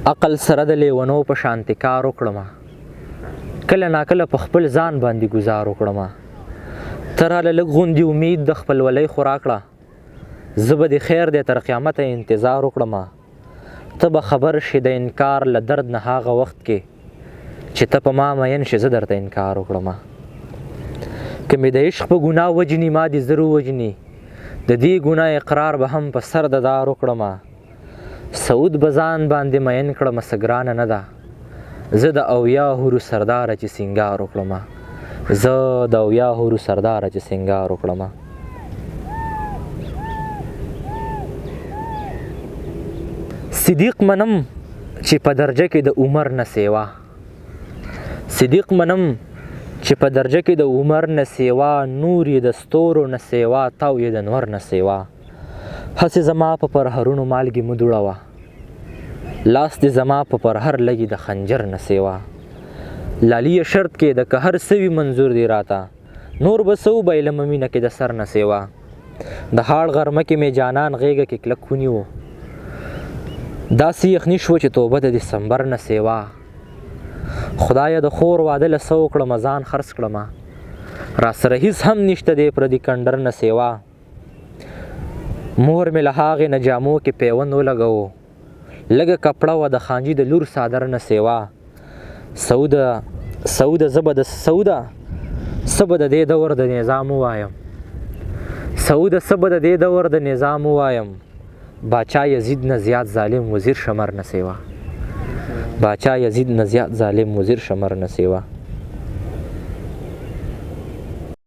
عقل سره د لیونو په شانتې کار وکړمه، کله ناکله په خپل ځان باندې ګزار وکړمه. ته راله لږ غوندې امید د خپلولۍ خو راکړه، زه به د خیر دی تر قیامته انتظار وکړمه. ته به خبر شې د انکار له درد نه هغه وخت کې چې ته په ما مین شې زه درته انکار وکړمه. که مې د عشق په ګناه وجني ما دې زر ووجني، د دې ګناه اقرار به هم په سر د دار وکړمه. سعود به ځان باندې مین کړمه څه ګرانه نه ده، زه د اویا حورو سرداره چې سینګار وکړمه، زه د اویا حورو سرداره چې سینګار وکړمه. صدیق منم چې په درجه کې د عمر نه سیوا، صدیق منم چې په درجه کې د عمر نه سیوا، نور یې د ستورو نه سیوا، تاو یې د نور نه سیوا. هسې زما په پرهرونو مالګې مه دوړوه، لاس دې زما په پرهر لګي د خنجر نه سیوا. لالي شرط کې د که هر څه وي منظور دی راته، نور به څه وبایلمه مینه کې د سر نه سیوا. د هاړ غرمه کې مې جانان غېږه کې کلک ونیو، داسې یخني شوه چې توبه د دسمبر نه سیوا. خدایه د خور واده له څه وکړمه ځان خرڅ کړمه، راسره هېڅ هم نشته دی پردي کنډر نه سیوا. مور مې له هغې نه جامو کې پیوند ولګوو، لږه کپړه وه د خانجي د لور څادر نه سیوا. سعوده زه به د سعوده څه به د دې دور د نظام ووایم، سعوده څه به د دې دور د نظام ووایم. باچا یزید نه زیات ظالم وزیر شمر نه سیوا، باچا یزید نه زیات ظالم وزیر شمر نه سیوا.